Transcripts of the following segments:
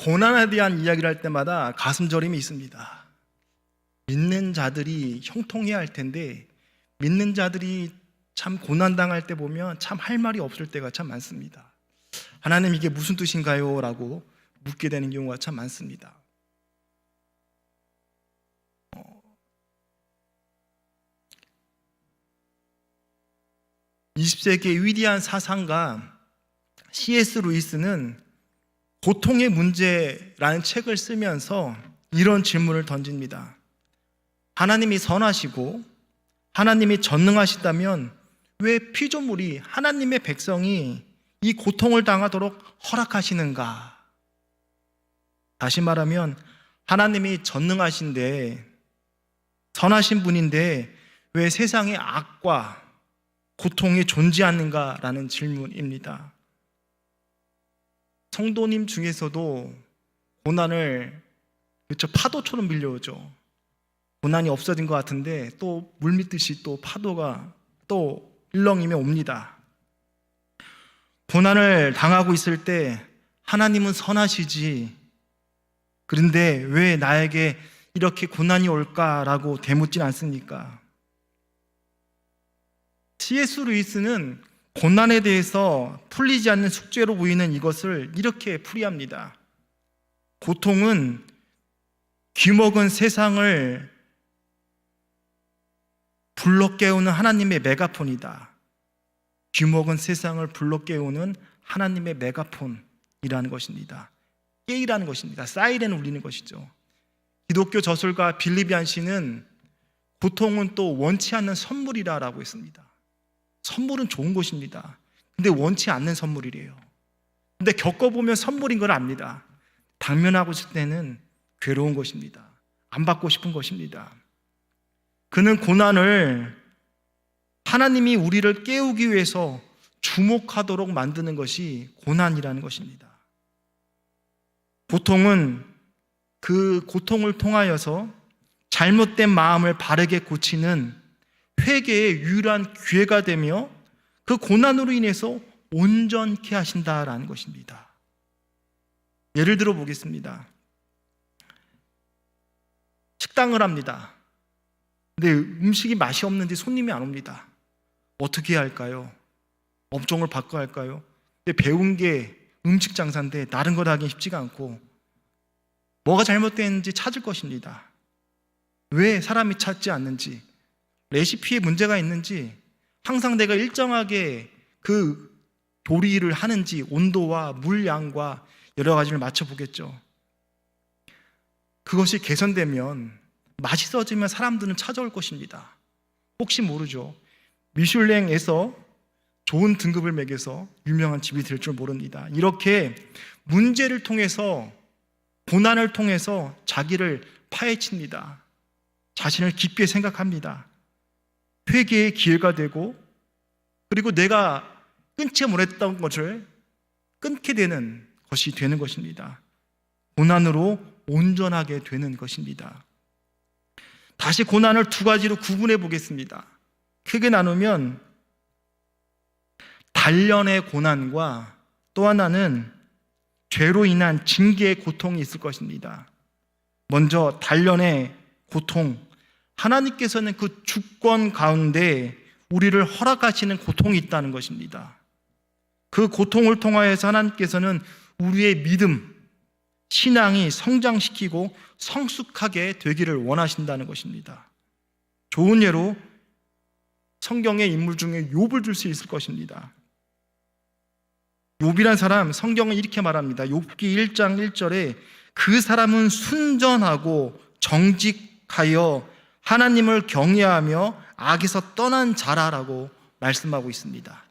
고난에 대한 이야기를 할 때마다 가슴 저림이 있습니다. 믿는 자들이 형통해야 할 텐데 믿는 자들이 참 고난당할 때 보면 참 할 말이 없을 때가 참 많습니다. 하나님 이게 무슨 뜻인가요? 라고 묻게 되는 경우가 참 많습니다. 20세기의 위대한 사상가 C.S. 루이스는 고통의 문제라는 책을 쓰면서 이런 질문을 던집니다. 하나님이 선하시고 하나님이 전능하시다면 왜 피조물이 하나님의 백성이 이 고통을 당하도록 허락하시는가? 다시 말하면 하나님이 전능하신데 선하신 분인데 왜 세상에 악과 고통이 존재하는가라는 질문입니다. 성도님 중에서도 고난을 파도처럼 밀려오죠. 고난이 없어진 것 같은데 또 물밀듯이 또 파도가 또 일렁이며 옵니다. 고난을 당하고 있을 때 하나님은 선하시지, 그런데 왜 나에게 이렇게 고난이 올까라고 되묻진 않습니까? C.S. 루이스는 고난에 대해서 풀리지 않는 숙제로 보이는 이것을 이렇게 풀이합니다. 고통은 귀먹은 세상을 불러 깨우는 하나님의 메가폰이다. 귀먹은 세상을 불러 깨우는 하나님의 메가폰이라는 것입니다. 깨이라는 것입니다. 사이렌을 울리는 것이죠. 기독교 저술가 빌리비안 씨는 고통은 또 원치 않는 선물이라고 했습니다. 선물은 좋은 것입니다. 근데 원치 않는 선물이래요. 근데 겪어보면 선물인 걸 압니다. 당면하고 있을 때는 괴로운 것입니다. 안 받고 싶은 것입니다. 그는 고난을 하나님이 우리를 깨우기 위해서 주목하도록 만드는 것이 고난이라는 것입니다. 고통은 그 고통을 통하여서 잘못된 마음을 바르게 고치는 회개의 유일한 기회가 되며 그 고난으로 인해서 온전케 하신다라는 것입니다. 예를 들어 보겠습니다. 식당을 합니다. 근데 음식이 맛이 없는데 손님이 안 옵니다. 어떻게 해야 할까요? 업종을 바꿔야 할까요? 근데 배운 게 음식 장사인데 다른 거 하기 쉽지가 않고 뭐가 잘못됐는지 찾을 것입니다. 왜 사람이 찾지 않는지, 레시피에 문제가 있는지, 항상 내가 일정하게 그 조리를 하는지 온도와 물량과 여러 가지를 맞춰보겠죠. 그것이 개선되면 맛있어지면 사람들은 찾아올 것입니다. 혹시 모르죠. 미슐랭에서 좋은 등급을 매겨서 유명한 집이 될 줄 모릅니다. 이렇게 문제를 통해서, 고난을 통해서 자기를 파헤칩니다. 자신을 깊게 생각합니다. 회개의 기회가 되고, 그리고 내가 끊지 못했던 것을 끊게 되는 것이 되는 것입니다. 고난으로 온전하게 되는 것입니다. 다시 고난을 두 가지로 구분해 보겠습니다. 크게 나누면 단련의 고난과 또 하나는 죄로 인한 징계의 고통이 있을 것입니다. 먼저 단련의 고통, 하나님께서는 그 주권 가운데 우리를 허락하시는 고통이 있다는 것입니다. 그 고통을 통하여서 하나님께서는 우리의 믿음, 신앙이 성장시키고 성숙하게 되기를 원하신다는 것입니다. 좋은 예로 성경의 인물 중에 욥을 들 수 있을 것입니다. 욥이란 사람, 성경은 이렇게 말합니다. 욥기 1장 1절에 그 사람은 순전하고 정직하여 하나님을 경외하며 악에서 떠난 자라라고 말씀하고 있습니다.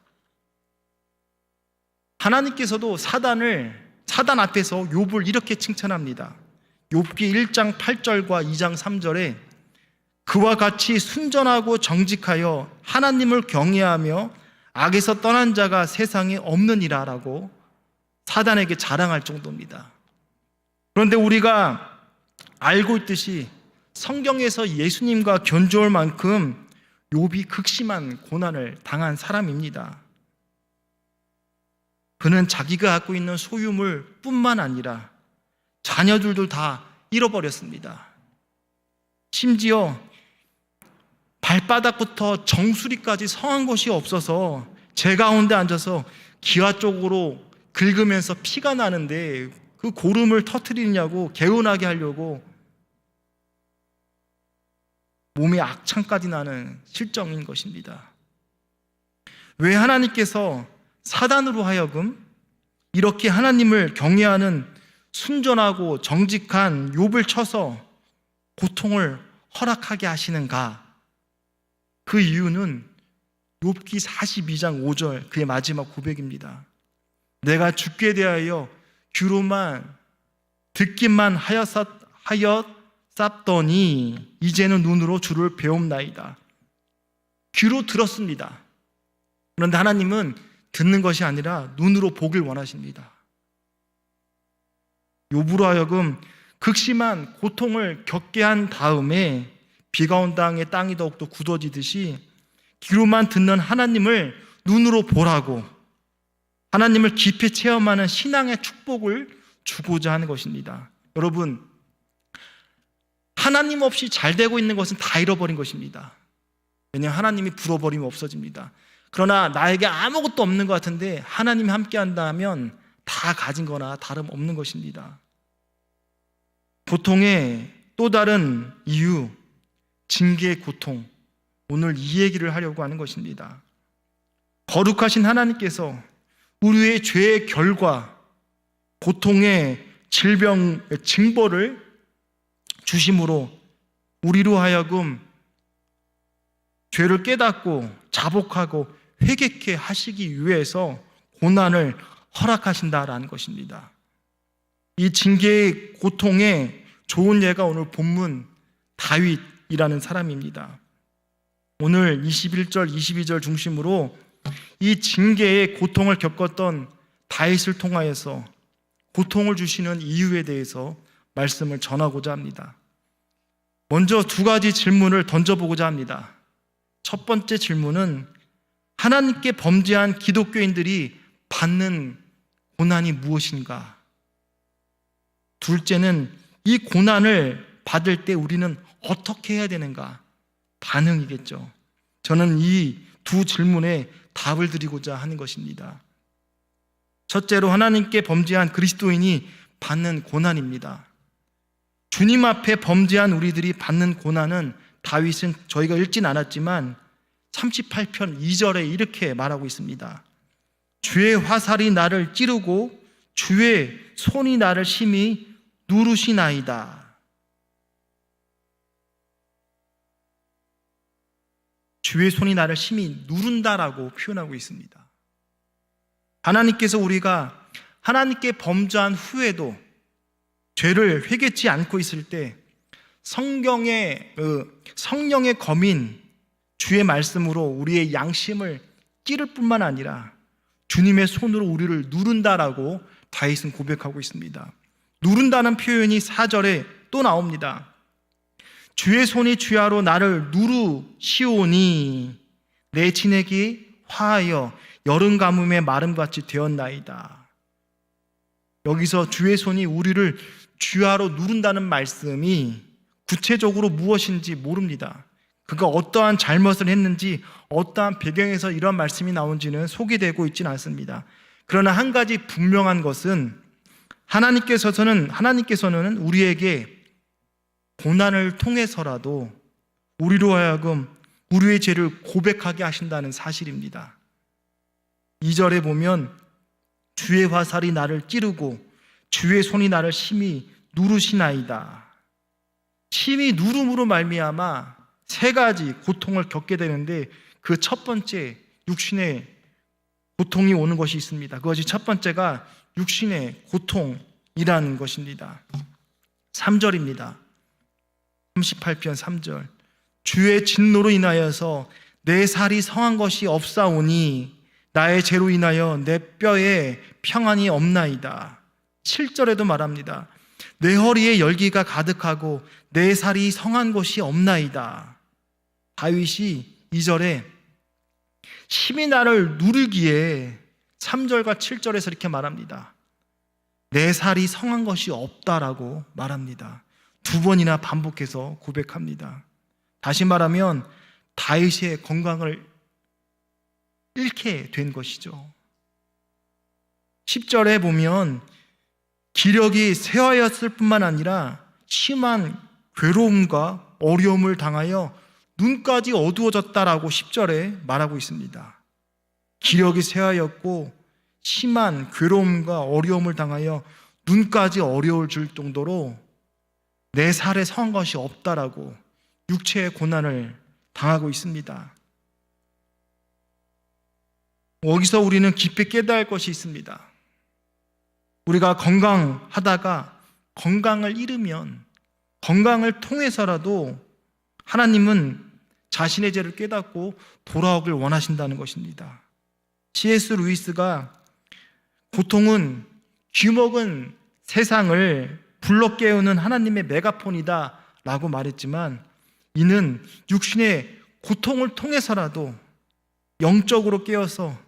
하나님께서도 사단 앞에서 욥을 이렇게 칭찬합니다. 욥기 1장 8절과 2장 3절에 그와 같이 순전하고 정직하여 하나님을 경외하며 악에서 떠난 자가 세상에 없느니라 라고 사단에게 자랑할 정도입니다. 그런데 우리가 알고 있듯이 성경에서 예수님과 견주할 만큼 욥이 극심한 고난을 당한 사람입니다. 그는 자기가 갖고 있는 소유물 뿐만 아니라 자녀들도 다 잃어버렸습니다. 심지어 발바닥부터 정수리까지 성한 곳이 없어서 제 가운데 앉아서 기와 쪽으로 긁으면서 피가 나는데 그 고름을 터뜨리냐고 개운하게 하려고 몸에 악창까지 나는 실정인 것입니다. 왜 하나님께서 사단으로 하여금 이렇게 하나님을 경외하는 순전하고 정직한 욥을 쳐서 고통을 허락하게 하시는가? 그 이유는 욥기 42장 5절 그의 마지막 고백입니다. 내가 죽게 대하여 귀로만 듣기만 하였었더니 이제는 눈으로 주를 배움나이다. 귀로 들었습니다. 그런데 하나님은 듣는 것이 아니라 눈으로 보길 원하십니다. 욥으로 하여금 극심한 고통을 겪게 한 다음에 비가 온 땅이 더욱더 굳어지듯이 귀로만 듣는 하나님을 눈으로 보라고 하나님을 깊이 체험하는 신앙의 축복을 주고자 하는 것입니다. 여러분, 하나님 없이 잘 되고 있는 것은 다 잃어버린 것입니다. 왜냐하면 하나님이 불어버리면 없어집니다. 그러나 나에게 아무것도 없는 것 같은데 하나님이 함께 한다면 다 가진 거나 다름없는 것입니다. 고통의 또 다른 이유, 징계의 고통, 오늘 이 얘기를 하려고 하는 것입니다. 거룩하신 하나님께서 우리의 죄의 결과, 고통의 질병, 징벌을 주심으로 우리로 하여금 죄를 깨닫고 자복하고 회개케 하시기 위해서 고난을 허락하신다라는 것입니다. 이 징계의 고통의 좋은 예가 오늘 본문 다윗이라는 사람입니다. 오늘 21절, 22절 중심으로 이 징계의 고통을 겪었던 다윗을 통하여서 고통을 주시는 이유에 대해서 말씀을 전하고자 합니다. 먼저 두 가지 질문을 던져보고자 합니다. 첫 번째 질문은 하나님께 범죄한 기독교인들이 받는 고난이 무엇인가? 둘째는 이 고난을 받을 때 우리는 어떻게 해야 되는가? 반응이겠죠. 저는 이 두 질문에 답을 드리고자 하는 것입니다. 첫째로 하나님께 범죄한 그리스도인이 받는 고난입니다. 주님 앞에 범죄한 우리들이 받는 고난은 다윗은 저희가 읽진 않았지만 38편 2절에 이렇게 말하고 있습니다. 주의 화살이 나를 찌르고 주의 손이 나를 심히 누르시나이다. 주의 손이 나를 심히 누른다라고 표현하고 있습니다. 하나님께서 우리가 하나님께 범죄한 후에도 죄를 회개치 않고 있을 때 성령의 검인 주의 말씀으로 우리의 양심을 찌를 뿐만 아니라 주님의 손으로 우리를 누른다라고 다윗은 고백하고 있습니다. 누른다는 표현이 4절에 또 나옵니다. 주의 손이 주야로 나를 누르시오니 내 진액이 화하여 여름 가뭄의 마름같이 되었나이다. 여기서 주의 손이 우리를 주야로 누른다는 말씀이 구체적으로 무엇인지 모릅니다. 그가 어떠한 잘못을 했는지 어떠한 배경에서 이런 말씀이 나온지는 소개되고 있지는 않습니다. 그러나 한 가지 분명한 것은 하나님께서는 우리에게 고난을 통해서라도 우리로 하여금 우리의 죄를 고백하게 하신다는 사실입니다. 2절에 보면 주의 화살이 나를 찌르고 주의 손이 나를 심히 누르시나이다. 심히 누름으로 말미암아 세 가지 고통을 겪게 되는데 그 첫 번째 육신의 고통이 오는 것이 있습니다. 그것이 첫 번째가 육신의 고통이라는 것입니다. 3절입니다. 38편 3절 주의 진노로 인하여서 내 살이 성한 것이 없사오니 나의 죄로 인하여 내 뼈에 평안이 없나이다. 7절에도 말합니다. 내 허리에 열기가 가득하고 내 살이 성한 것이 없나이다. 다윗이 2절에 심히 나를 누르기에 3절과 7절에서 이렇게 말합니다. 내 살이 성한 것이 없다라고 말합니다. 2번이나 반복해서 고백합니다. 다시 말하면 다윗의 건강을 잃게 된 것이죠. 10절에 보면 기력이 쇠하였을 뿐만 아니라 심한 괴로움과 어려움을 당하여 눈까지 어두워졌다라고 10절에 말하고 있습니다. 기력이 쇠하였고 심한 괴로움과 어려움을 당하여 눈까지 어려울 줄 정도로 내 살에 성한 것이 없다라고 육체의 고난을 당하고 있습니다. 여기서 우리는 깊이 깨달을 것이 있습니다. 우리가 건강하다가 건강을 잃으면 건강을 통해서라도 하나님은 자신의 죄를 깨닫고 돌아오길 원하신다는 것입니다. C.S. 루이스가 고통은 귀먹은 세상을 불러 깨우는 하나님의 메가폰이다 라고 말했지만, 이는 육신의 고통을 통해서라도 영적으로 깨어서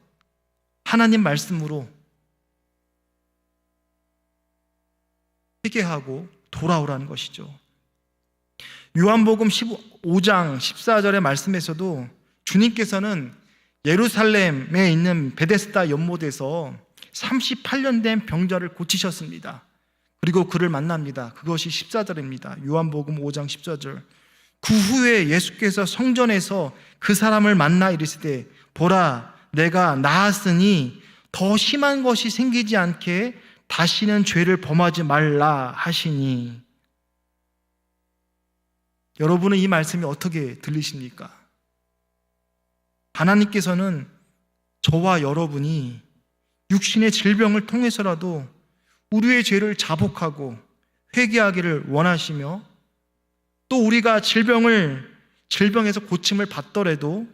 하나님 말씀으로 회개하고 돌아오라는 것이죠. 요한복음 15장 14절의 말씀에서도 주님께서는 예루살렘에 있는 베데스다 연못에서 38년 된 병자를 고치셨습니다. 그리고 그를 만납니다. 그것이 14절입니다. 요한복음 5장 14절. 그 후에 예수께서 성전에서 그 사람을 만나 이르시되 보라, 내가 나았으니 더 심한 것이 생기지 않게 다시는 죄를 범하지 말라 하시니. 여러분은 이 말씀이 어떻게 들리십니까? 하나님께서는 저와 여러분이 육신의 질병을 통해서라도 우리의 죄를 자복하고 회개하기를 원하시며, 또 우리가 질병에서 고침을 받더라도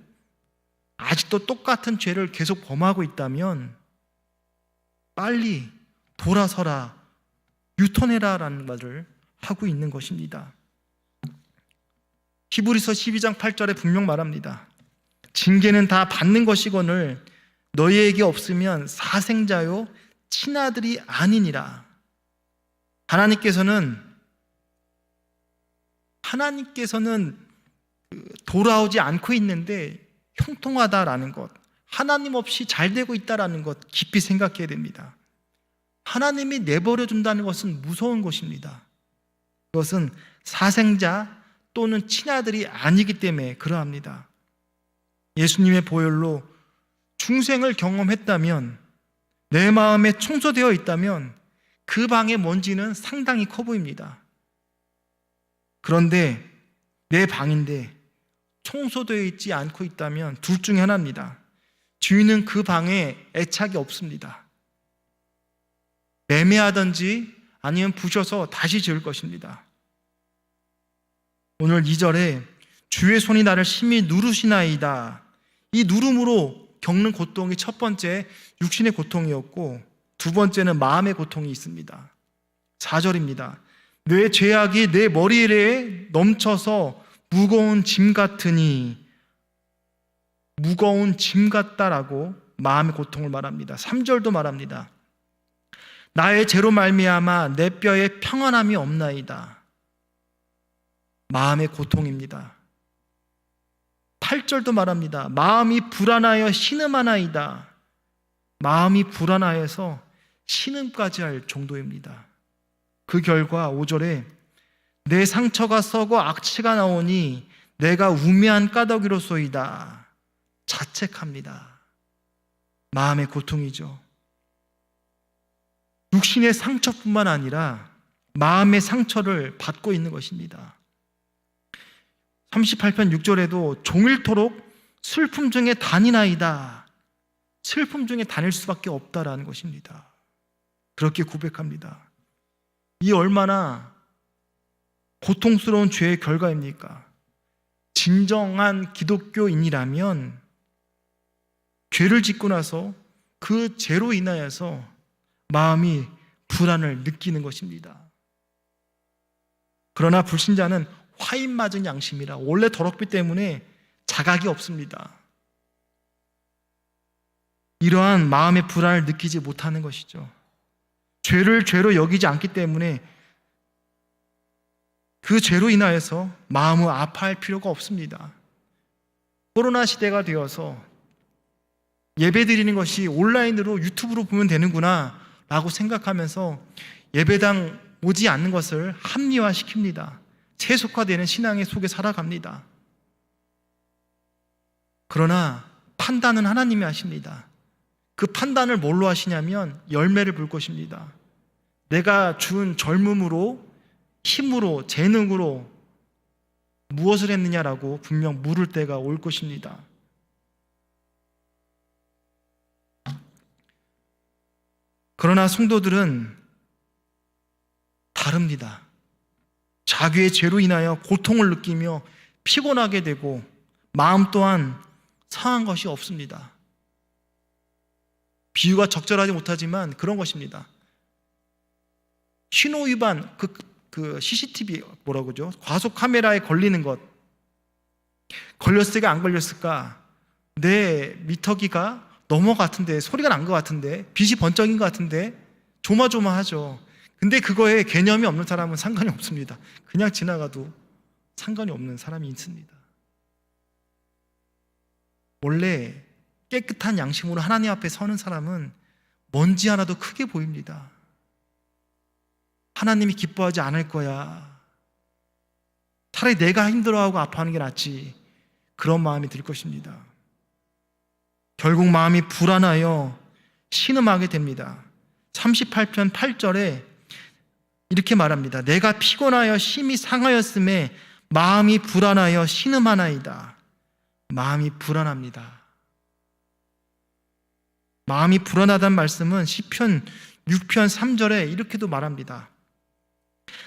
아직도 똑같은 죄를 계속 범하고 있다면 빨리 돌아서라, 유턴해라 라는 말을 하고 있는 것입니다. 히브리서 12장 8절에 분명 말합니다. 징계는 다 받는 것이거늘 너희에게 없으면 사생자요 친아들이 아니니라. 하나님께서는 돌아오지 않고 있는데 형통하다라는 것, 하나님 없이 잘 되고 있다라는 것 깊이 생각해야 됩니다. 하나님이 내버려 둔다는 것은 무서운 것입니다. 그것은 사생자 또는 친아들이 아니기 때문에 그러합니다. 예수님의 보혈로 중생을 경험했다면, 내 마음에 청소되어 있다면 그 방의 먼지는 상당히 커 보입니다. 그런데 내 방인데 청소되어 있지 않고 있다면 둘 중에 하나입니다. 주인은 그 방에 애착이 없습니다. 매매하든지 아니면 부셔서 다시 지을 것입니다. 오늘 2절에 주의 손이 나를 심히 누르시나이다. 이 누름으로 겪는 고통이 첫 번째 육신의 고통이었고, 두 번째는 마음의 고통이 있습니다. 4절입니다. 내 죄악이 내 머리에 넘쳐서 무거운 짐 같으니, 무거운 짐 같다라고 마음의 고통을 말합니다. 3절도 말합니다. 나의 죄로 말미암아 내 뼈에 평안함이 없나이다. 마음의 고통입니다. 8절도 말합니다. 마음이 불안하여 신음하나이다. 마음이 불안하여서 신음까지 할 정도입니다. 그 결과 5절에 내 상처가 썩어 악취가 나오니 내가 우매한 까닭이로소이다. 자책합니다. 마음의 고통이죠. 육신의 상처뿐만 아니라 마음의 상처를 받고 있는 것입니다. 38편 6절에도 종일토록 슬픔 중에 다니나이다. 슬픔 중에 다닐 수밖에 없다라는 것입니다. 그렇게 고백합니다. 이 얼마나 고통스러운 죄의 결과입니까? 진정한 기독교인이라면 죄를 짓고 나서 그 죄로 인하여서 마음이 불안을 느끼는 것입니다. 그러나 불신자는 화인 맞은 양심이라 원래 더럽기 때문에 자각이 없습니다. 이러한 마음의 불안을 느끼지 못하는 것이죠. 죄를 죄로 여기지 않기 때문에 그 죄로 인하여서 마음을 아파할 필요가 없습니다. 코로나 시대가 되어서 예배 드리는 것이 온라인으로 유튜브로 보면 되는구나 라고 생각하면서 예배당 오지 않는 것을 합리화시킵니다. 세속화되는 신앙의 속에 살아갑니다. 그러나 판단은 하나님이 하십니다. 그 판단을 뭘로 하시냐면 열매를 볼 것입니다. 내가 준 젊음으로, 힘으로, 재능으로 무엇을 했느냐라고 분명 물을 때가 올 것입니다. 그러나 성도들은 다릅니다. 자기의 죄로 인하여 고통을 느끼며 피곤하게 되고 마음 또한 상한 것이 없습니다. 비유가 적절하지 못하지만 그런 것입니다. 신호 위반, 그 CCTV 뭐라고 그러죠? 과속 카메라에 걸리는 것. 걸렸을까 안 걸렸을까? 내 미터기가 넘어갔는데 소리가 난 것 같은데 빛이 번쩍인 것 같은데 조마조마하죠. 근데 그거에 개념이 없는 사람은 상관이 없습니다. 그냥 지나가도 상관이 없는 사람이 있습니다. 원래 깨끗한 양심으로 하나님 앞에 서는 사람은 먼지 하나도 크게 보입니다. 하나님이 기뻐하지 않을 거야. 차라리 내가 힘들어하고 아파하는 게 낫지. 그런 마음이 들 것입니다. 결국 마음이 불안하여 신음하게 됩니다. 38편 8절에 이렇게 말합니다. 내가 피곤하여 심히 상하였음에 마음이 불안하여 신음하나이다. 마음이 불안합니다. 마음이 불안하다는 말씀은 시편 6편 3절에 이렇게도 말합니다.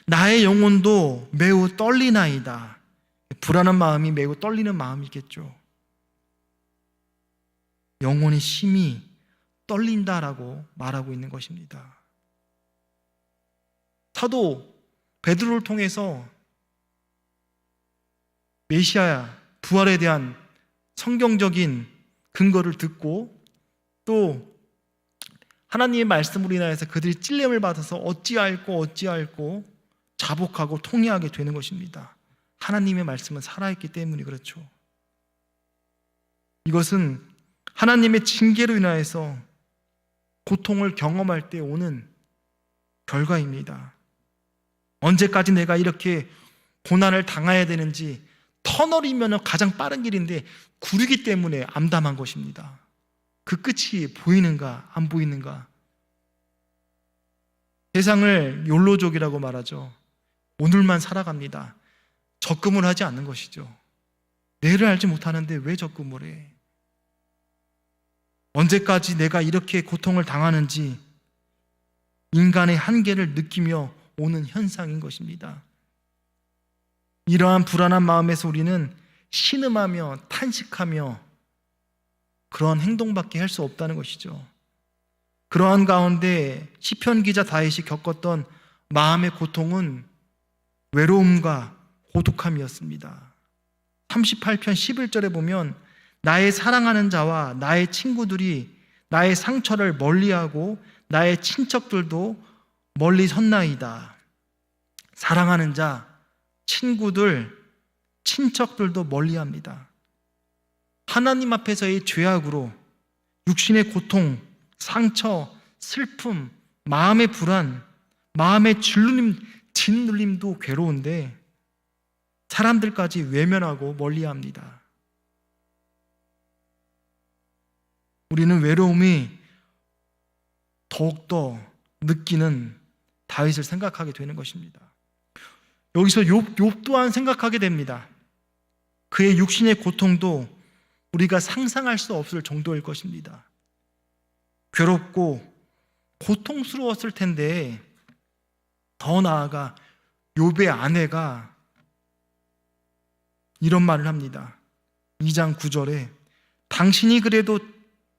나의 영혼도 매우 떨리나이다. 불안한 마음이 매우 떨리는 마음이겠죠. 영혼이 심히 떨린다라고 말하고 있는 것입니다. 사도 베드로를 통해서 메시아 부활에 대한 성경적인 근거를 듣고 또 하나님의 말씀으로 인하여서 그들이 찔림을 받아서 어찌할꼬 자복하고 통회하게 되는 것입니다. 하나님의 말씀은 살아있기 때문이 그렇죠. 이것은 하나님의 징계로 인하여서 고통을 경험할 때 오는 결과입니다. 언제까지 내가 이렇게 고난을 당해야 되는지, 터널이면 가장 빠른 길인데 구르기 때문에 암담한 것입니다. 그 끝이 보이는가 안 보이는가. 세상을 욜로족이라고 말하죠. 오늘만 살아갑니다. 적금을 하지 않는 것이죠. 내일을 알지 못하는데 왜 적금을 해? 언제까지 내가 이렇게 고통을 당하는지 인간의 한계를 느끼며 오는 현상인 것입니다. 이러한 불안한 마음에서 우리는 신음하며 탄식하며 그런 행동밖에 할 수 없다는 것이죠. 그러한 가운데 시편 기자 다윗이 겪었던 마음의 고통은 외로움과 고독함이었습니다. 38편 11절에 보면 나의 사랑하는 자와 나의 친구들이 나의 상처를 멀리하고 나의 친척들도 멀리 섰나이다. 사랑하는 자, 친구들, 친척들도 멀리합니다. 하나님 앞에서의 죄악으로 육신의 고통, 상처, 슬픔, 마음의 불안, 마음의 짓눌림도 괴로운데 사람들까지 외면하고 멀리합니다. 우리는 외로움이 더욱더 느끼는 다윗을 생각하게 되는 것입니다. 여기서 욥 또한 생각하게 됩니다. 그의 육신의 고통도 우리가 상상할 수 없을 정도일 것입니다. 괴롭고 고통스러웠을 텐데 더 나아가 욥의 아내가 이런 말을 합니다. 2장 9절에 당신이 그래도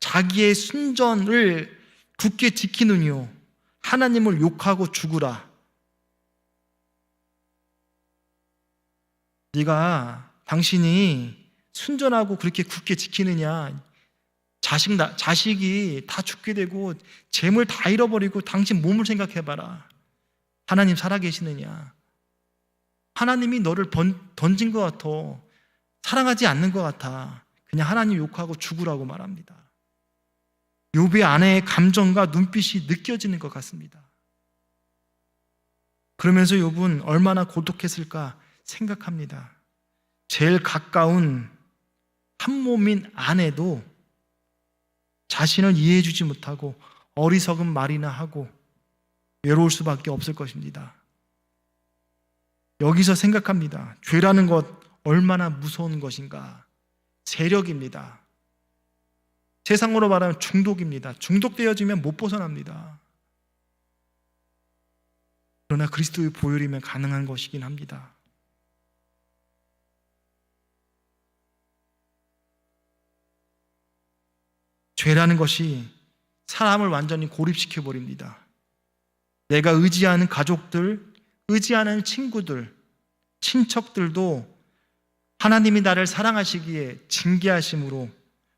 자기의 순전을 굳게 지키느니요 하나님을 욕하고 죽으라. 당신이 순전하고 그렇게 굳게 지키느냐, 자식이 다 죽게 되고 재물 다 잃어버리고 당신 몸을 생각해봐라. 하나님 살아계시느냐? 하나님이 너를 던진 것 같아. 사랑하지 않는 것 같아. 그냥 하나님 욕하고 죽으라고 말합니다. 욥의 아내의 감정과 눈빛이 느껴지는 것 같습니다. 그러면서 욥은 얼마나 고독했을까 생각합니다. 제일 가까운 한몸인 아내도 자신을 이해해주지 못하고 어리석은 말이나 하고 외로울 수밖에 없을 것입니다. 여기서 생각합니다. 죄라는 것 얼마나 무서운 것인가. 세력입니다. 세상으로 말하면 중독입니다. 중독되어지면 못 벗어납니다. 그러나 그리스도의 보혈이면 가능한 것이긴 합니다. 죄라는 것이 사람을 완전히 고립시켜 버립니다. 내가 의지하는 가족들, 의지하는 친구들, 친척들도 하나님이 나를 사랑하시기에 징계하심으로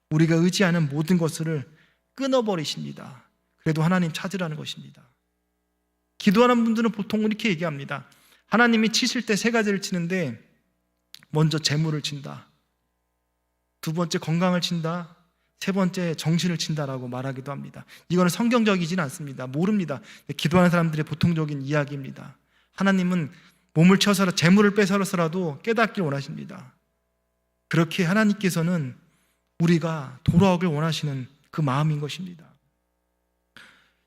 우리가 의지하는 모든 것을 끊어버리십니다. 그래도 하나님 찾으라는 것입니다. 기도하는 분들은 보통 이렇게 얘기합니다. 하나님이 치실 때 세 가지를 치는데 먼저 재물을 친다, 두 번째 건강을 친다, 세 번째 정신을 친다라고 말하기도 합니다. 이거는 성경적이진 않습니다. 모릅니다. 기도하는 사람들의 보통적인 이야기입니다. 하나님은 몸을 쳐서라 재물을 뺏어서라도 깨닫길 원하십니다. 그렇게 하나님께서는 우리가 돌아오길 원하시는 그 마음인 것입니다.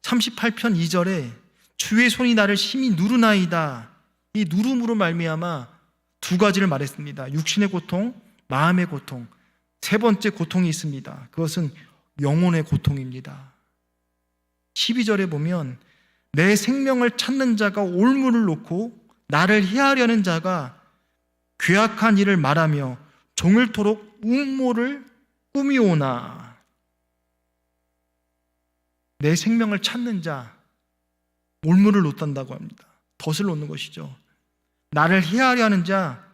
38편 2절에 주의 손이 나를 심히 누르나이다. 이 누름으로 말미암아 두 가지를 말했습니다. 육신의 고통, 마음의 고통. 세 번째 고통이 있습니다. 그것은 영혼의 고통입니다. 12절에 보면 내 생명을 찾는 자가 올무를 놓고 나를 해하려는 자가 괴악한 일을 말하며 종일토록 음모를 꾸미오나. 내 생명을 찾는 자, 올무를 놓단다고 합니다. 덫을 놓는 것이죠. 나를 해하려 하는 자,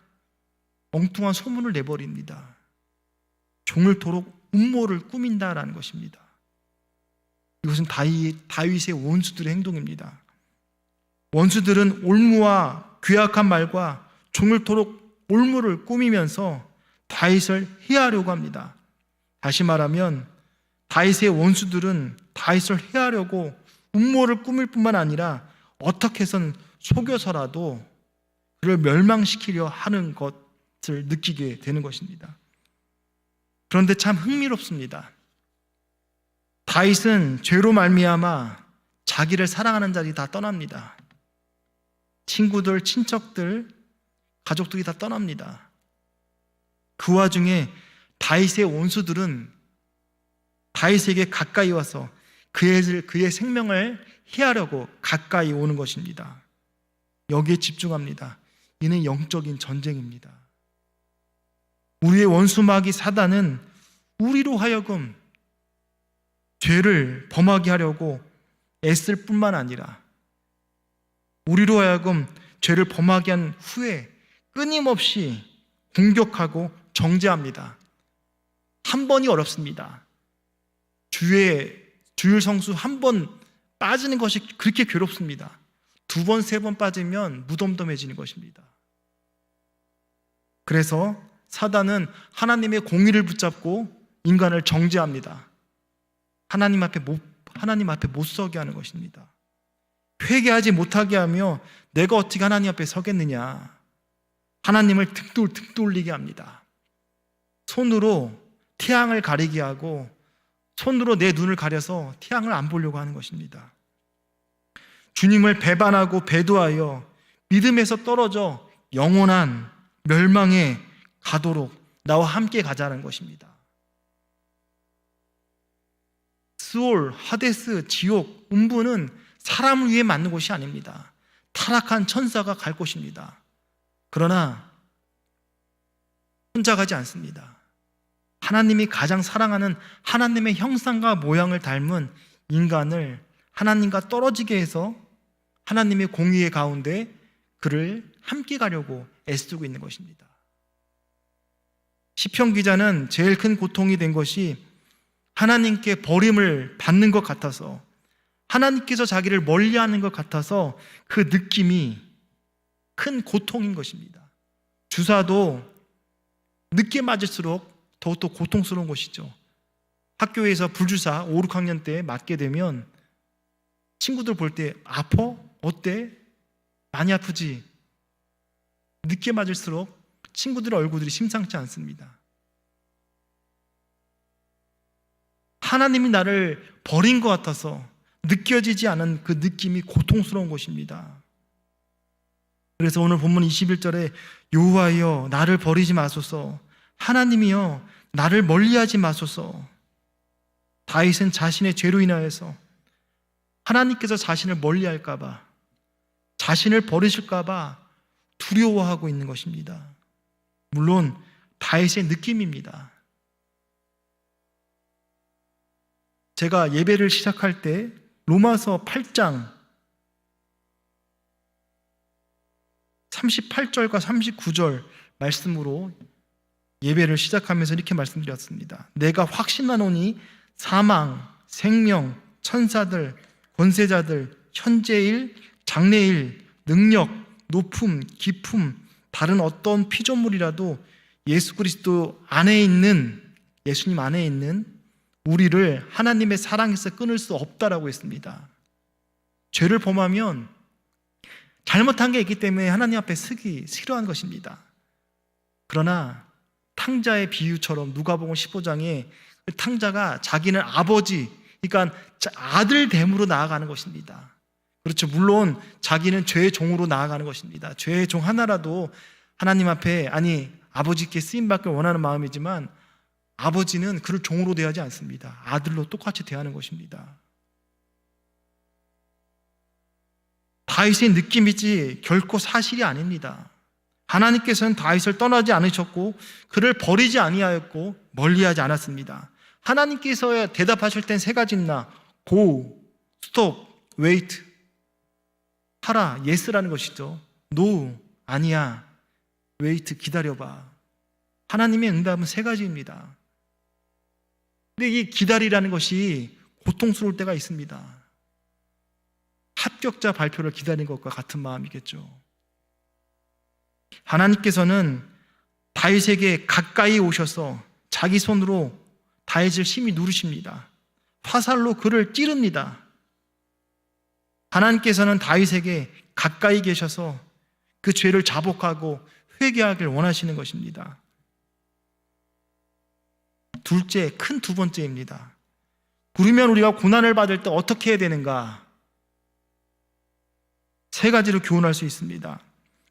엉뚱한 소문을 내버립니다. 종일토록 음모를 꾸민다라는 것입니다. 이것은 다윗의 원수들의 행동입니다. 원수들은 올무와 괴악한 말과 종일토록 올무를 꾸미면서 다윗을 해하려고 합니다. 다시 말하면 다윗의 원수들은 다윗을 해하려고 음모를 꾸밀 뿐만 아니라 어떻게 해서는 속여서라도 그를 멸망시키려 하는 것을 느끼게 되는 것입니다. 그런데 참 흥미롭습니다. 다윗은 죄로 말미암아 자기를 사랑하는 자들이 다 떠납니다. 친구들, 친척들, 가족들이 다 떠납니다. 그 와중에 다윗의 원수들은 다윗에게 가까이 와서 그의 생명을 해하려고 가까이 오는 것입니다. 여기에 집중합니다. 이는 영적인 전쟁입니다. 우리의 원수 마귀 사단은 우리로 하여금 죄를 범하게 하려고 애쓸 뿐만 아니라 우리로 하여금 죄를 범하게 한 후에 끊임없이 공격하고 정죄합니다. 한 번이 어렵습니다. 주일 성수 한 번 빠지는 것이 그렇게 괴롭습니다. 두 번, 세 번 빠지면 무덤덤해지는 것입니다. 그래서 사단은 하나님의 공의를 붙잡고 인간을 정죄합니다. 하나님 앞에 못 서게 하는 것입니다. 회개하지 못하게 하며 내가 어떻게 하나님 앞에 서겠느냐. 하나님을 등 돌리게 합니다. 손으로 태양을 가리게 하고 손으로 내 눈을 가려서 태양을 안 보려고 하는 것입니다. 주님을 배반하고 배도하여 믿음에서 떨어져 영원한 멸망에 가도록 나와 함께 가자는 것입니다. 스올, 하데스, 지옥, 음부는 사람을 위해 만든 곳이 아닙니다. 타락한 천사가 갈 곳입니다. 그러나 혼자 가지 않습니다. 하나님이 가장 사랑하는 하나님의 형상과 모양을 닮은 인간을 하나님과 떨어지게 해서 하나님의 공의의 가운데 그를 함께 가려고 애쓰고 있는 것입니다. 시편 기자는 제일 큰 고통이 된 것이 하나님께 버림을 받는 것 같아서, 하나님께서 자기를 멀리하는 것 같아서 그 느낌이 큰 고통인 것입니다. 주사도 늦게 맞을수록 더욱더 고통스러운 것이죠. 학교에서 불주사 5, 6학년 때 맞게 되면 친구들 볼 때 아파? 어때? 많이 아프지? 늦게 맞을수록 친구들의 얼굴들이 심상치 않습니다. 하나님이 나를 버린 것 같아서 느껴지지 않은 그 느낌이 고통스러운 것입니다. 그래서 오늘 본문 21절에 여호와여 나를 버리지 마소서, 하나님이여 나를 멀리하지 마소서. 다윗은 자신의 죄로 인하여서 하나님께서 자신을 멀리할까 봐, 자신을 버리실까 봐 두려워하고 있는 것입니다. 물론 다윗의 느낌입니다. 제가 예배를 시작할 때 로마서 8장 38절과 39절 말씀으로 예배를 시작하면서 이렇게 말씀드렸습니다. 내가 확신하노니 사망, 생명, 천사들, 권세자들, 현재일, 장래일, 능력, 높음, 깊음, 다른 어떤 피조물이라도 예수 그리스도 안에 있는, 예수님 안에 있는 우리를 하나님의 사랑에서 끊을 수 없다라고 했습니다. 죄를 범하면 잘못한 게 있기 때문에 하나님 앞에 서기 싫어한 것입니다. 그러나 탕자의 비유처럼 누가복음 15장에 탕자가 자기는 아버지, 그러니까 아들됨으로 나아가는 것입니다. 그렇죠. 물론 자기는 죄의 종으로 나아가는 것입니다. 죄의 종 하나라도 하나님 앞에, 아니 아버지께 쓰임받길 원하는 마음이지만 아버지는 그를 종으로 대하지 않습니다. 아들로 똑같이 대하는 것입니다. 다윗의 느낌이지 결코 사실이 아닙니다. 하나님께서는 다윗을 떠나지 않으셨고 그를 버리지 아니하였고 멀리하지 않았습니다. 하나님께서 대답하실 땐 세 가지나 go, stop, wait. 하라, yes라는 것이죠. no, 아니야. wait, 기다려봐. 하나님의 응답은 세 가지입니다. 근데 이 기다리라는 것이 고통스러울 때가 있습니다. 합격자 발표를 기다린 것과 같은 마음이겠죠. 하나님께서는 다윗에게 가까이 오셔서 자기 손으로 다윗을 심히 누르십니다. 화살로 그를 찌릅니다. 하나님께서는 다윗에게 가까이 계셔서 그 죄를 자복하고 회개하길 원하시는 것입니다. 둘째, 큰 두 번째입니다. 그러면 우리가 고난을 받을 때 어떻게 해야 되는가? 세 가지로 교훈할 수 있습니다.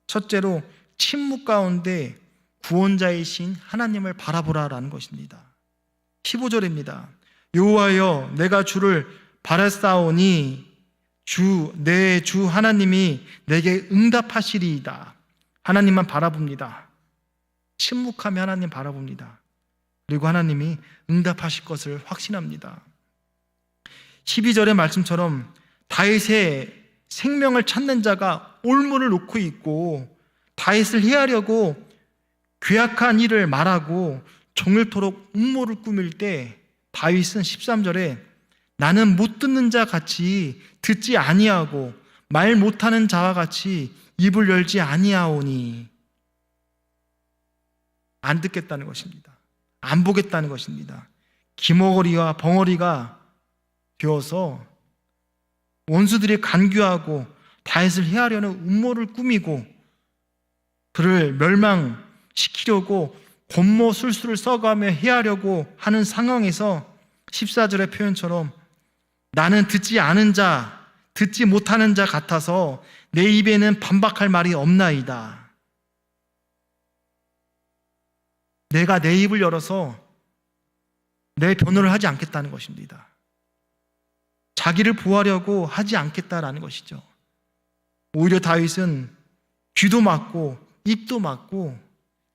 첫째로 침묵 가운데 구원자이신 하나님을 바라보라라는 것입니다. 15절입니다. 여호와여 내가 주를 바랐사오니 내 주 하나님이 내게 응답하시리이다. 하나님만 바라봅니다. 침묵하며 하나님 바라봅니다. 그리고 하나님이 응답하실 것을 확신합니다. 12절의 말씀처럼 다윗의 생명을 찾는 자가 올무를 놓고 있고 다윗을 해하려고 괴악한 일을 말하고 종일토록 음모를 꾸밀 때 다윗은 13절에 나는 못 듣는 자 같이 듣지 아니하고 말 못하는 자와 같이 입을 열지 아니하오니, 안 듣겠다는 것입니다. 안 보겠다는 것입니다. 기머거리와 벙어리가 되어서 원수들이 간교하고 다윗을 해하려는 음모를 꾸미고 그를 멸망시키려고 권모술수를 써가며 해하려고 하는 상황에서 14절의 표현처럼 나는 듣지 않은 자, 듣지 못하는 자 같아서 내 입에는 반박할 말이 없나이다. 내가 내 입을 열어서 내 변호를 하지 않겠다는 것입니다. 자기를 보호하려고 하지 않겠다라는 것이죠. 오히려 다윗은 귀도 막고 입도 막고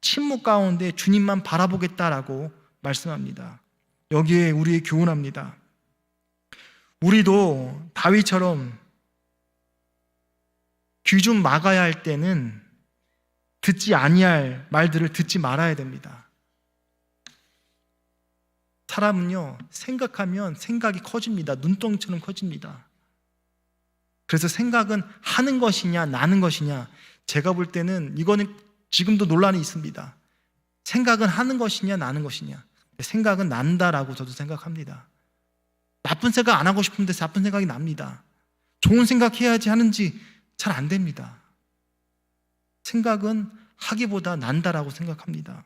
침묵 가운데 주님만 바라보겠다라고 말씀합니다. 여기에 우리의 교훈합니다. 우리도 다윗처럼 귀 좀 막아야 할 때는 듣지 아니할 말들을 듣지 말아야 됩니다. 사람은요, 생각하면 생각이 커집니다. 눈덩이처럼 커집니다. 그래서 생각은 하는 것이냐 나는 것이냐, 제가 볼 때는 이거는 지금도 논란이 있습니다. 생각은 하는 것이냐 나는 것이냐. 생각은 난다라고 저도 생각합니다. 나쁜 생각 안 하고 싶은데 나쁜 생각이 납니다. 좋은 생각 해야지 하는지 잘 안 됩니다. 생각은 하기보다 난다라고 생각합니다.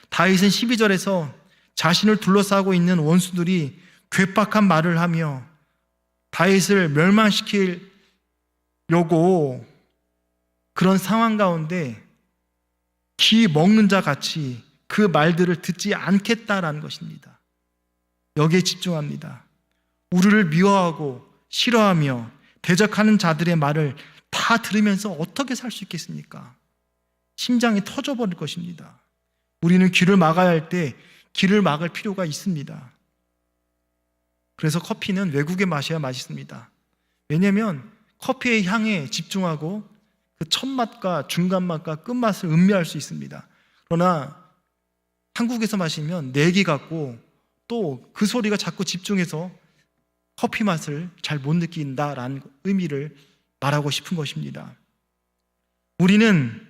다윗은 12절에서 자신을 둘러싸고 있는 원수들이 괴팍한 말을 하며 다윗을 멸망시키려고 그런 상황 가운데 기 먹는 자 같이 그 말들을 듣지 않겠다라는 것입니다. 여기에 집중합니다. 우리를 미워하고 싫어하며 대적하는 자들의 말을 다 들으면서 어떻게 살 수 있겠습니까? 심장이 터져버릴 것입니다. 우리는 귀를 막아야 할 때 귀를 막을 필요가 있습니다. 그래서 커피는 외국에 마셔야 맛있습니다. 왜냐하면 커피의 향에 집중하고 그 첫맛과 중간맛과 끝맛을 음미할 수 있습니다. 그러나 한국에서 마시면 내기 같고 또 그 소리가 자꾸 집중해서 커피 맛을 잘 못 느낀다라는 의미를 말하고 싶은 것입니다. 우리는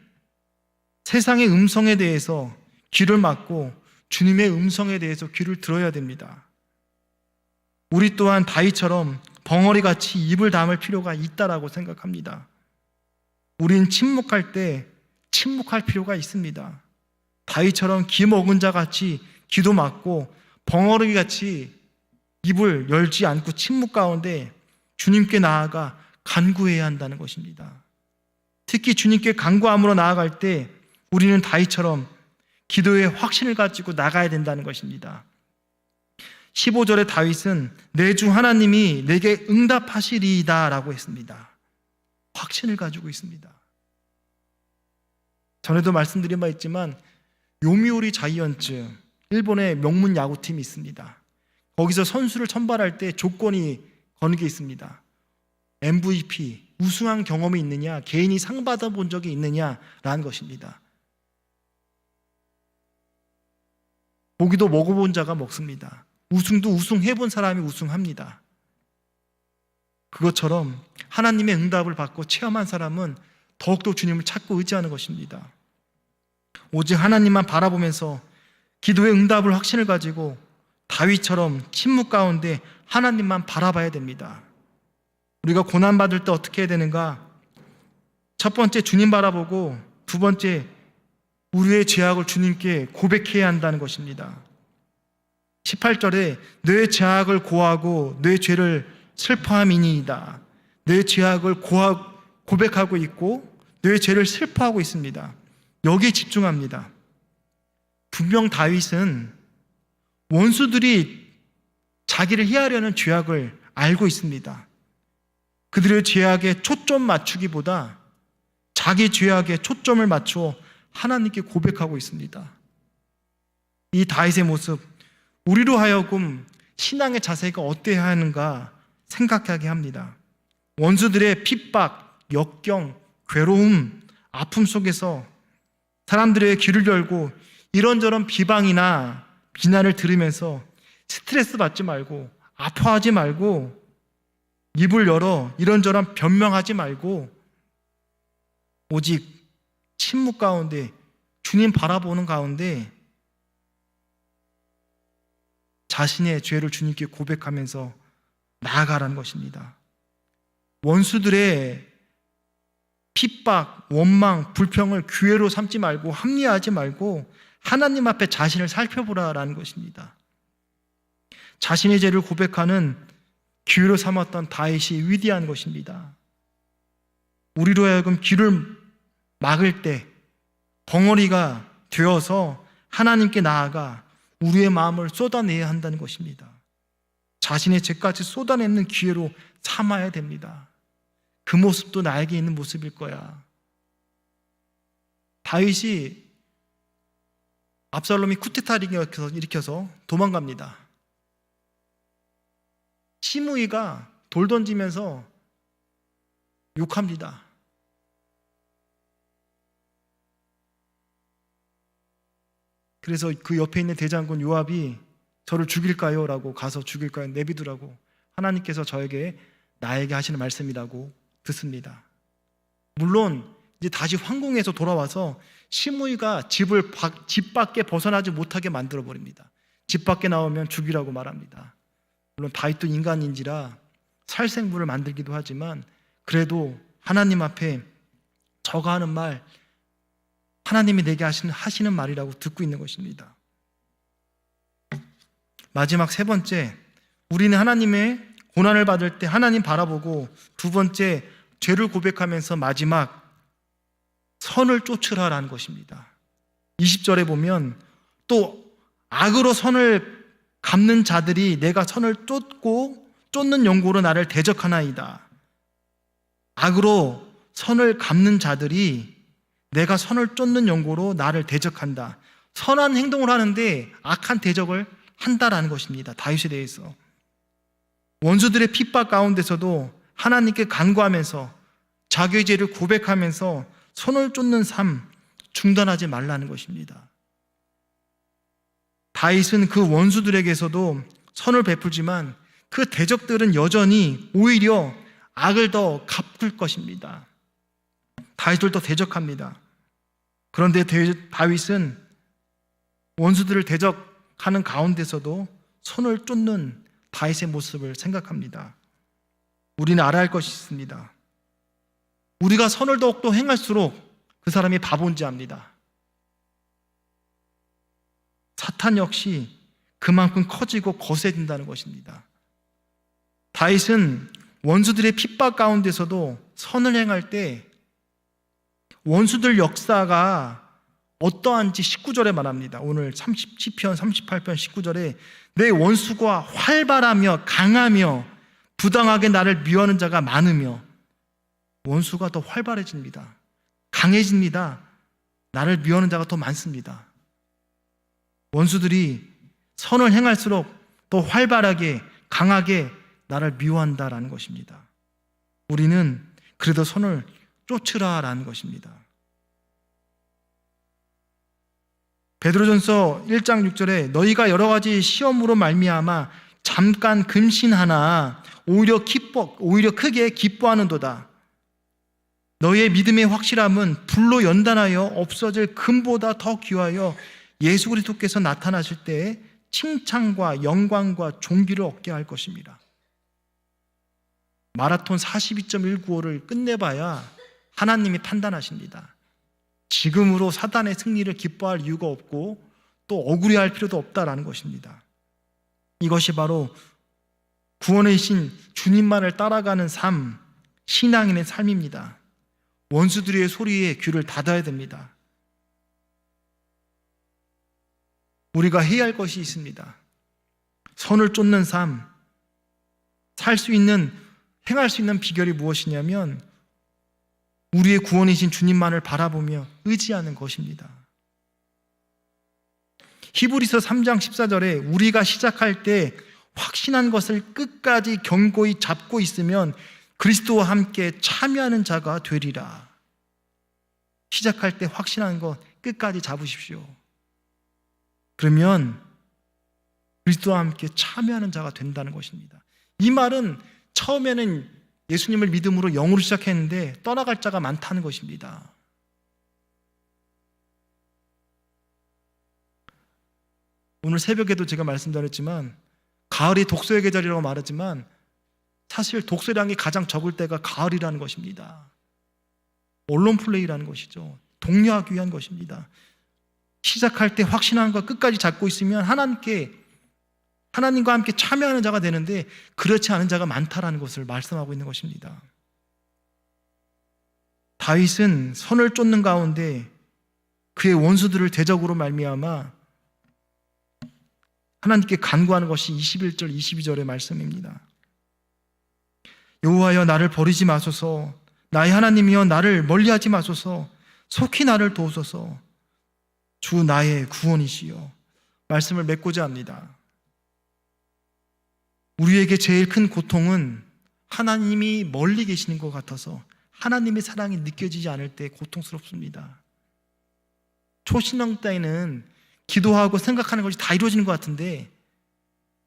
세상의 음성에 대해서 귀를 막고 주님의 음성에 대해서 귀를 들어야 됩니다. 우리 또한 다윗처럼 벙어리같이 입을 다물 필요가 있다라고 생각합니다. 우린 침묵할 때 침묵할 필요가 있습니다. 다윗처럼 귀 먹은 자 같이 귀도 막고 벙어리같이 입을 열지 않고 침묵 가운데 주님께 나아가 간구해야 한다는 것입니다. 특히 주님께 간구함으로 나아갈 때 우리는 다윗처럼 기도의 확신을 가지고 나가야 된다는 것입니다. 15절에 다윗은 내 주 하나님이 내게 응답하시리이다 라고 했습니다. 확신을 가지고 있습니다. 전에도 말씀드린 바 있지만 요미우리 자이언츠, 일본의 명문 야구팀이 있습니다. 거기서 선수를 선발할 때 조건이 거는 게 있습니다. MVP, 우승한 경험이 있느냐, 개인이 상 받아본 적이 있느냐라는 것입니다. 고기도 먹어본 자가 먹습니다. 우승도 우승해본 사람이 우승합니다. 그것처럼 하나님의 응답을 받고 체험한 사람은 더욱더 주님을 찾고 의지하는 것입니다. 오직 하나님만 바라보면서 기도의 응답을 확신을 가지고 다윗처럼 침묵 가운데 하나님만 바라봐야 됩니다. 우리가 고난받을 때 어떻게 해야 되는가? 첫 번째 주님 바라보고, 두 번째 우리의 죄악을 주님께 고백해야 한다는 것입니다. 18절에 내 죄악을 고하고 내 죄를 슬퍼함이니이다. 내 죄악을 고백하고 있고 내 죄를 슬퍼하고 있습니다. 여기에 집중합니다. 분명 다윗은 원수들이 자기를 해하려는 죄악을 알고 있습니다. 그들의 죄악에 초점 맞추기보다 자기 죄악에 초점을 맞추어 하나님께 고백하고 있습니다. 이 다윗의 모습, 우리로 하여금 신앙의 자세가 어때야 하는가 생각하게 합니다. 원수들의 핍박, 역경, 괴로움, 아픔 속에서 사람들의 귀를 열고 이런저런 비방이나 비난을 들으면서 스트레스 받지 말고 아파하지 말고 입을 열어 이런저런 변명하지 말고 오직 침묵 가운데 주님 바라보는 가운데 자신의 죄를 주님께 고백하면서 나아가라는 것입니다. 원수들의 핍박, 원망, 불평을 기회로 삼지 말고 합리화하지 말고 하나님 앞에 자신을 살펴보라라는 것입니다. 자신의 죄를 고백하는 기회로 삼았던 다윗이 위대한 것입니다. 우리로 하여금 귀를 막을 때 벙어리가 되어서 하나님께 나아가 우리의 마음을 쏟아내야 한다는 것입니다. 자신의 죄까지 쏟아내는 기회로 삼아야 됩니다. 그 모습도 나에게 있는 모습일 거야. 다윗이 압살롬이 쿠데타를 일으켜서 도망갑니다. 시므이가 돌 던지면서 욕합니다. 그래서 그 옆에 있는 대장군 요압이 저를 죽일까요? 라고 가서 죽일까요? 내비두라고 하나님께서 나에게 하시는 말씀이라고 듣습니다. 물론 이제 다시 황궁에서 돌아와서 시므이가 집 밖에 벗어나지 못하게 만들어 버립니다. 집 밖에 나오면 죽이라고 말합니다. 물론 다윗도 인간인지라 살생부를 만들기도 하지만 그래도 하나님 앞에 저가 하는 말, 하나님이 내게 하시는 말이라고 듣고 있는 것입니다. 마지막 세 번째, 우리는 하나님의 고난을 받을 때 하나님 바라보고, 두 번째, 죄를 고백하면서 마지막 선을 쫓으라라는 것입니다. 20절에 보면 또 악으로 선을 갚는 자들이 내가 선을 쫓는 용고로 나를 대적하나이다. 악으로 선을 갚는 자들이 내가 선을 쫓는 용고로 나를 대적한다. 선한 행동을 하는데 악한 대적을 한다라는 것입니다. 다윗에 대해서 원수들의 핍박 가운데서도 하나님께 간구하면서 자기의 죄를 고백하면서 손을 쫓는 삶 중단하지 말라는 것입니다. 다윗은 그 원수들에게서도 선을 베풀지만 그 대적들은 여전히 오히려 악을 더 갚을 것입니다. 다윗을 더 대적합니다. 그런데 다윗은 원수들을 대적하는 가운데서도 손을 쫓는 다윗의 모습을 생각합니다. 우리는 알아야 할 것이 있습니다. 우리가 선을 더욱더 행할수록 그 사람이 바본지 압니다. 사탄 역시 그만큼 커지고 거세진다는 것입니다. 다윗은 원수들의 핍박 가운데서도 선을 행할 때 원수들 역사가 어떠한지 19절에 말합니다. 오늘 시편 38편 19절에 내 원수가 활발하며 강하며 부당하게 나를 미워하는 자가 많으며, 원수가 더 활발해집니다. 강해집니다. 나를 미워하는 자가 더 많습니다. 원수들이 선을 행할수록 더 활발하게 강하게 나를 미워한다라는 것입니다. 우리는 그래도 선을 쫓으라라는 것입니다. 베드로전서 1장 6절에 너희가 여러 가지 시험으로 말미암아 잠깐 근신하나 오히려 크게 기뻐하는도다. 너희의 믿음의 확실함은 불로 연단하여 없어질 금보다 더 귀하여 예수 그리스도께서 나타나실 때에 칭찬과 영광과 존귀를 얻게 할 것입니다. 마라톤 42.195를 끝내봐야 하나님이 판단하십니다. 지금으로 사단의 승리를 기뻐할 이유가 없고 또 억울해할 필요도 없다라는 것입니다. 이것이 바로 구원의 신 주님만을 따라가는 삶, 신앙인의 삶입니다. 원수들의 소리에 귀를 닫아야 됩니다. 우리가 해야 할 것이 있습니다. 선을 쫓는 삶, 행할 수 있는 비결이 무엇이냐면 우리의 구원이신 주님만을 바라보며 의지하는 것입니다. 히브리서 3장 14절에 우리가 시작할 때 확신한 것을 끝까지 견고히 잡고 있으면 그리스도와 함께 참여하는 자가 되리라. 시작할 때 확신한 것 끝까지 잡으십시오. 그러면 그리스도와 함께 참여하는 자가 된다는 것입니다. 이 말은 처음에는 예수님을 믿음으로 영으로 시작했는데 떠나갈 자가 많다는 것입니다. 오늘 새벽에도 제가 말씀드렸지만 가을이 독서의 계절이라고 말하지만 사실 독서량이 가장 적을 때가 가을이라는 것입니다. 언론 플레이라는 것이죠. 독려하기 위한 것입니다. 시작할 때 확신한 것 끝까지 잡고 있으면 하나님과 함께 참여하는 자가 되는데 그렇지 않은 자가 많다라는 것을 말씀하고 있는 것입니다. 다윗은 선을 쫓는 가운데 그의 원수들을 대적으로 말미암아 하나님께 간구하는 것이 21절 22절의 말씀입니다. 여호와여 나를 버리지 마소서, 나의 하나님이여 나를 멀리하지 마소서, 속히 나를 도우소서, 주 나의 구원이시여. 말씀을 맺고자 합니다. 우리에게 제일 큰 고통은 하나님이 멀리 계시는 것 같아서 하나님의 사랑이 느껴지지 않을 때 고통스럽습니다. 초신앙 때에는 기도하고 생각하는 것이 다 이루어지는 것 같은데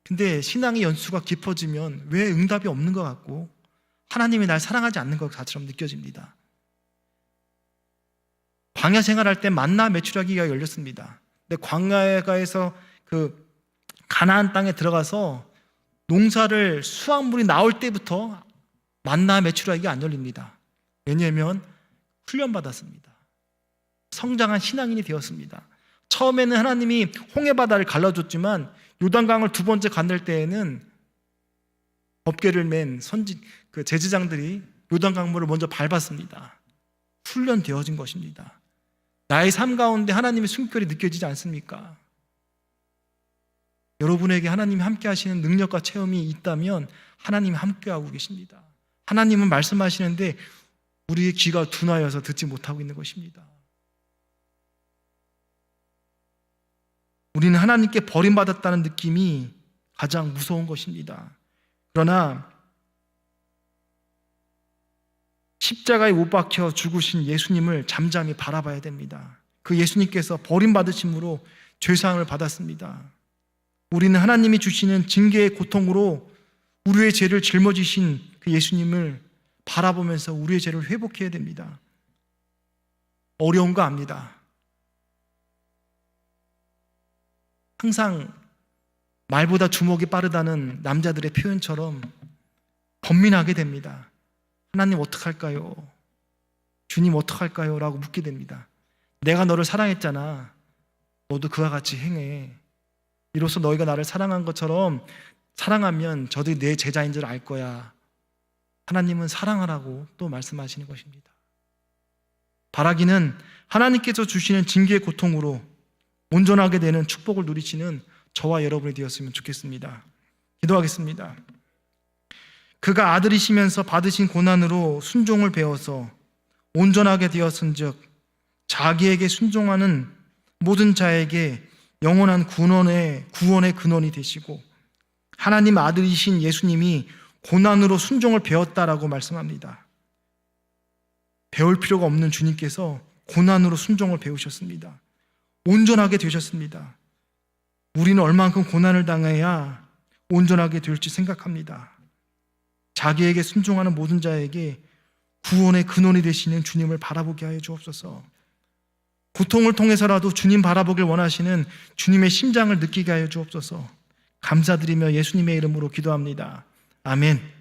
근데 신앙의 연수가 깊어지면 왜 응답이 없는 것 같고 하나님이 날 사랑하지 않는 것처럼 느껴집니다. 광야 생활할 때 만나 메추라기가 열렸습니다. 근데 광야에서 그 가나안 땅에 들어가서 농사를 수확물이 나올 때부터 만나 메추라기가 안 열립니다. 왜냐하면 훈련받았습니다. 성장한 신앙인이 되었습니다. 처음에는 하나님이 홍해바다를 갈라줬지만 요단강을 두 번째 건널 때에는 법궤를 맨 제지장들이 요단강물을 먼저 밟았습니다. 훈련되어진 것입니다. 나의 삶 가운데 하나님의 숨결이 느껴지지 않습니까? 여러분에게 하나님이 함께 하시는 능력과 체험이 있다면 하나님이 함께하고 계십니다. 하나님은 말씀하시는데 우리의 귀가 둔하여서 듣지 못하고 있는 것입니다. 우리는 하나님께 버림받았다는 느낌이 가장 무서운 것입니다. 그러나 십자가에 못 박혀 죽으신 예수님을 잠잠히 바라봐야 됩니다. 그 예수님께서 버림받으심으로 죄사함을 받았습니다. 우리는 하나님이 주시는 징계의 고통으로 우리의 죄를 짊어지신 그 예수님을 바라보면서 우리의 죄를 회복해야 됩니다. 어려운 거 압니다. 항상 말보다 주먹이 빠르다는 남자들의 표현처럼 번민하게 됩니다. 하나님 어떡할까요? 주님 어떡할까요? 라고 묻게 됩니다. 내가 너를 사랑했잖아. 너도 그와 같이 행해. 이로써 너희가 나를 사랑한 것처럼 사랑하면 저들이 내 제자인 줄 알 거야. 하나님은 사랑하라고 또 말씀하시는 것입니다. 바라기는 하나님께서 주시는 징계의 고통으로 온전하게 되는 축복을 누리시는 저와 여러분이 되었으면 좋겠습니다. 기도하겠습니다. 그가 아들이시면서 받으신 고난으로 순종을 배워서 온전하게 되었은즉 자기에게 순종하는 모든 자에게 영원한 구원의 근원이 되시고 하나님 아들이신 예수님이 고난으로 순종을 배웠다라고 말씀합니다. 배울 필요가 없는 주님께서 고난으로 순종을 배우셨습니다. 온전하게 되셨습니다. 우리는 얼만큼 고난을 당해야 온전하게 될지 생각합니다. 자기에게 순종하는 모든 자에게 구원의 근원이 되시는 주님을 바라보게 하여 주옵소서. 고통을 통해서라도 주님 바라보길 원하시는 주님의 심장을 느끼게 하여 주옵소서. 감사드리며 예수님의 이름으로 기도합니다. 아멘.